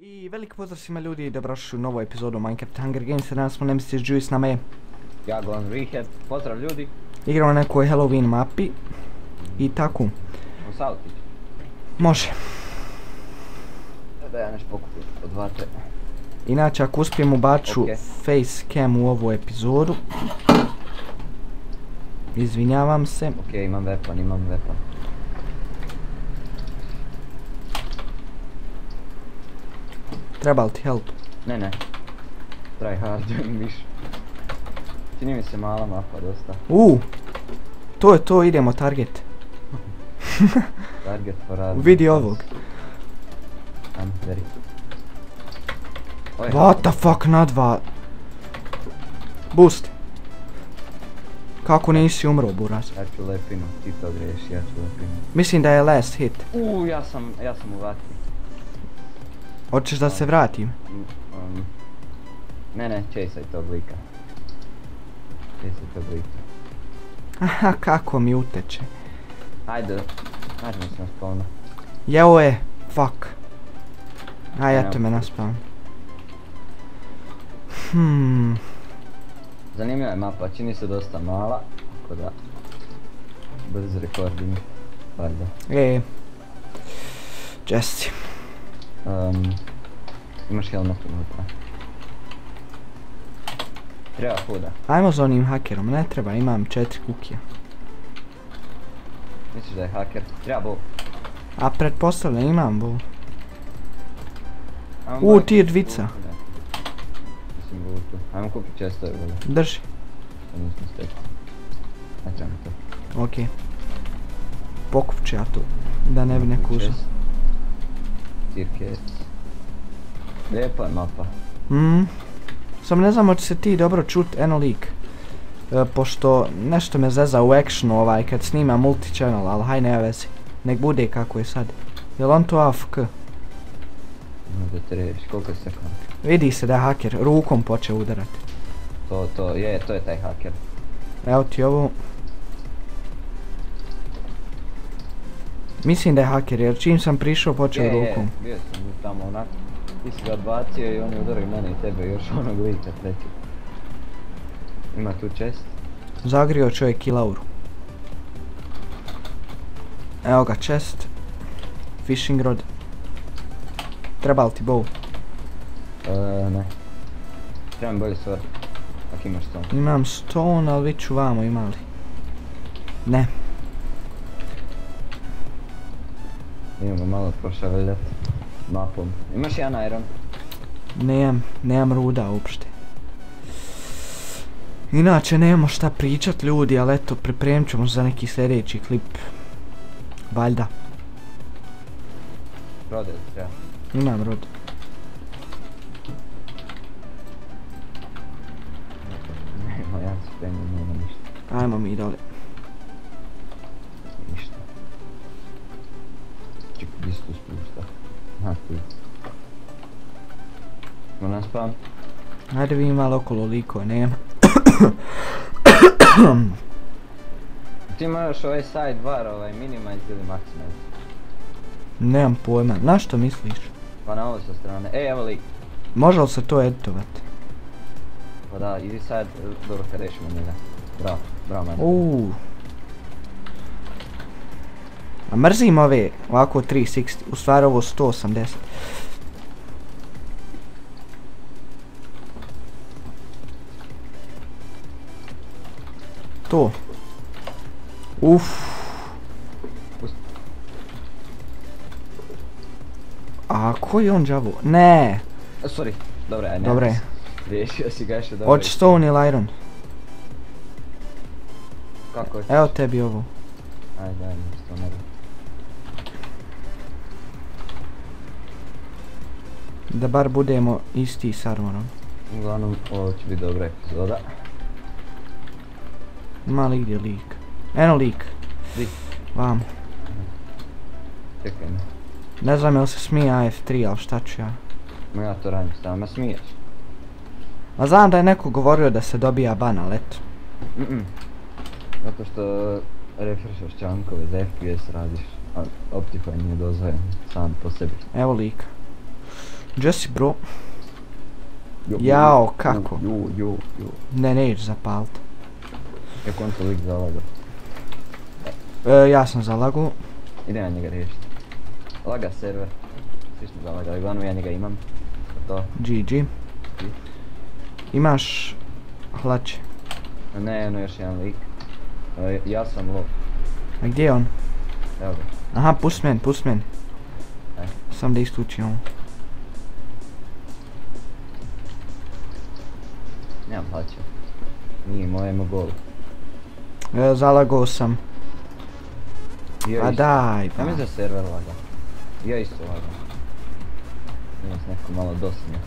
I veliki pozdrav svima ljudi i dobrodošli u novu epizodu Minecraft Hunger Games. Danas smo Nemesis Juice, s nama je ja Gone Rehab, pozdrav ljudi. Igramo na nekoj Halloween mapi i tako. U Saltić. Može. Da ja nešto pokupim od vatre. Inače ako uspijem ubaču Okay. facecam u ovu epizodu. Izvinjavam se. Ok, imam weapon. Treba li ti help? Ne. Try hard, više. Čini mi se mala mapa dosta. To je to, idemo target. Target for us. Vidi ovog. I'm very. What the fuck, na dva. Boost. Kako nisi umro, buraz? Ja ću lepinu, ti to greši, ja ću lepinu. Mislim da je last hit. Ja sam u vatri. Hoćeš da se vratim? Ne, česaj tog lika. Aha, kako mi uteče. Ajde, nađemo se na spawnu. Jeo je, fuck. Aj, eto me na spawn. Zanimljiva je mapa, čini se dosta mala, tako da brz recording, valjda. Jesse. Imaš helmet unutra. Treba huda. Ajmo za onim hakerom, ne treba, imam 4 kukija. Misliš da je haker? Treba bow. A pretpostavljam imam bow. Tier dvica. Mislim bootu. Ajmo kupit čestove vole. Drži. To nisam stekao. Ne trebam to. Okej. Pokupit ću ja to, da ne bi neko uzeo. Tier case. Lijepa je mapa. Samo ne znam hoće se ti dobro čut eno lik. Pošto nešto me zeza u actionu kad snima multi-channel, ali haj nema vezi. Nek bude kako je sad. Jel on to AFK? Da te reši, koliko je sekund? Vidi se da je haker, rukom počeo udarati. To je taj haker. Evo ti ovo. Mislim da je haker jer čim sam prišao počeo rukom. Bio sam tamo onak. Ti si ga odbacio i on je udario mene i tebe još onog lika treći. Ima tu chest. Zagrio čovjek kilauru. Evo ga chest. Fishing rod. Treba li ti bow? Ne. Trebam bolji sword. Ako imaš stone. Imam stone, ali vidit ću vamo ima li. Ne. Idem ga malo prošaveljat mapom. Imaš jedan iron? Nemam ruda uopšte. Inače nemamo šta pričat ljudi, ali eto pripremit ćemo za neki sljedeći klip. Valjda. Rode li treba? Imam rod. Nema, ja se spremim, nema ništa. Ajmo mi dole. Ništa. Čekaj, gdje se tu spušta? Aha, tu. Smo na spawn? Ajde vidim malo okolo likova, nema. Ti moraš ovaj side bar, minimize ili maximize? Nemam pojma, na što misliš? Pa na ovo sa strane, evo lik. Može li se to editovat? Pa da, idi sad, dobro kad rešimo njega. Bravo mene. A mrzim ove, ovako 360, u stvari ovo 180. To. A koji je on džavo? Ne. Sorry, dobro je, Dobre je. Riješio si ga još dobro. Hoće stone ili iron? Kako hoćeš? Evo tebi ovo. Ajde, stone. Da bar budemo isti s armorom. Uglavnom, ovo će biti dobra epizoda. Ima li gdje lik? Eno lik. Di? Vamo. Čekaj me. Ne znam jel se smije AF3, ali šta ću ja? Ma ja to radim stavim, a smiješ? A znam da je neko govorio da se dobija ban, ali eto. Zato što refreshaš čankove za FPS radiš, a Optifine nije dozvoljen sam po sebi. Evo lika. Gdje si, bro? Jao, kako? Jo. Ne, neću zapalit. Jak on to lik zalago? Ja sam zalago. Idem ja njega riješiti. Laga server. Svi smo zalagali, uglavnom ja njega imam. To. GG. Imaš hlače? Ne, ono još jedan lik. Ja sam low. A gdje je on? Evo ga. Aha, pust meni. Aj. Sam da istučim ovo. Nemam hlače. Nije moje, imamo gol. Zalagao sam. Ja A isto. daj, Ja pa. mislim da server laga. Ja isto lagam. Imam se neko malo dosadnje.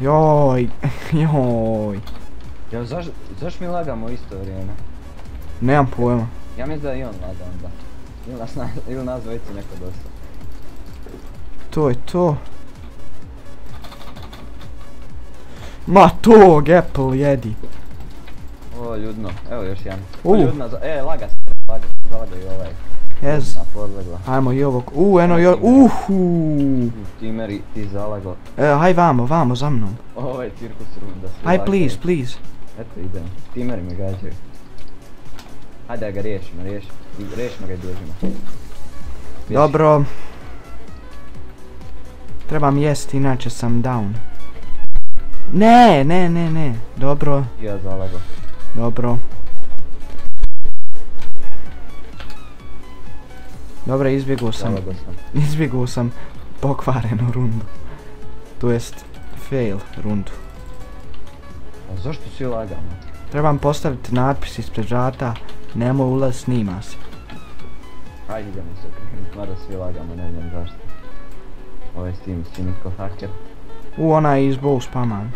Joj. Ja, zašto mi lagamo u isto vrijeme? Nemam pojma. Ja mislim da i on laga onda. Ili nas dvojici neko dosta. To je to. Ma to, Apple jedi. O, ljudno. Evo još jedan. Ljudno, laga zalaga i ovaj. Ez. Podlegla. Ajmo i ovog. Eno jo. Timeri, ti zalago. Haj vamo, za mnom. Ovo je cirkus runda. Haj, please. Eto, idem. Timeri me gađaju. Hajde da ga riješimo ga i dođemo. Dobro. Trebam jesti, inače sam down. Ne. Dobro. Ja zalago. Dobro. Dobro, izbjegao sam pokvarenu rundu. To jest, fail rundu. A zašto si lagamo? Trebam postaviti natpis ispred vrata, nemoj ulaz, snima se. Ajde idemo se okrenuti, mada svi lagamo, ne znam zašto. Ovo je Steam, niko haker. Ona je iz bow spaman.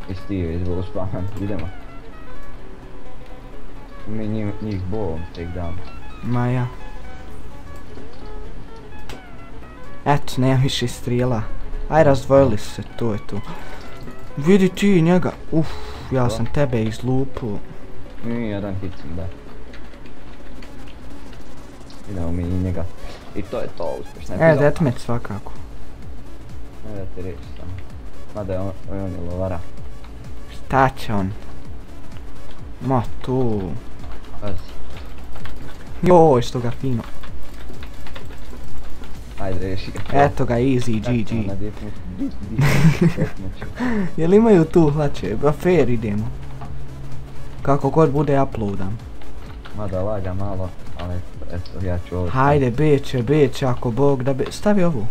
I Steve iz bow spaman, idemo. Mi njih bowom take down. Ma ja. Eto, nemam više strijela. Aj, razdvojili su se, to je to. Vidi ti njega. Ja sam tebe izlupio. Jedan hit sam da. Idemo mi i njega. I to je to uspješno. Deathmatch svakako. Ne da ti reći samo. Mada on je lovara. Šta će on? Ma tu. Pazi. Joj, što ga fino. Ajde, reši ga. Eto ga, easy, GG. Jel imaju tu hlače? Ba fair idemo. Kako god bude uploadam. Mada laga malo, ali eto ja ću ovo... Hajde, beće, ako Bog da stavi ovu.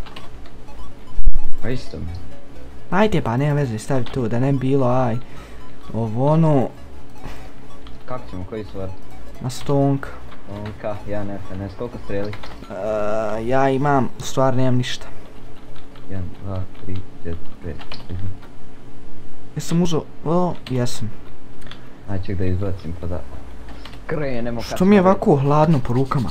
Pa isto mi. Ajde pa, nema veze, stavi tu, da ne bi bilo aj. Ovo ono... Kako ćemo, koji stvar? Na stonk. Stonka, ja ne FNS, koliko streli? Ja imam, u stvari nemam ništa. 1, 2, 3, 4, 5, Jesam uzao, jesam. Aj ček da izbacim pa da... Krenemo kako... Što mi je ovako hladno po rukama?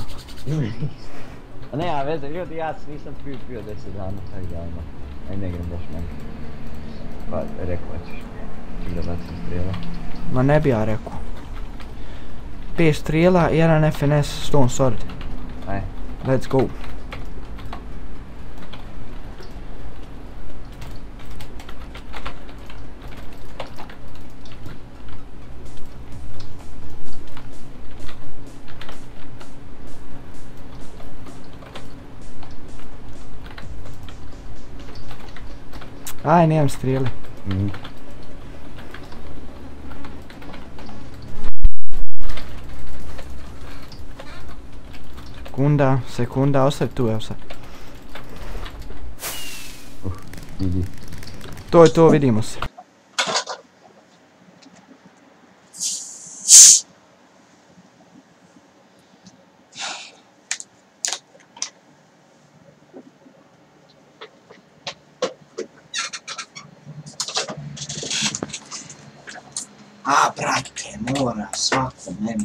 A nema veze, ljudi, ja nisam bio 10 dana, tako da ima. Aj ne igram baš meni. Pa rekao ćeš. Ček da bacim strijela. Ma ne bi ja rekao. 5 strijela, 1 FNS, Stone Sword. Aj. Let's go. Aj, nemam strijele. Sekunda, ostavi tu, evo sad. Vidi. To je to, vidimo se. A, brate, mora svako meni.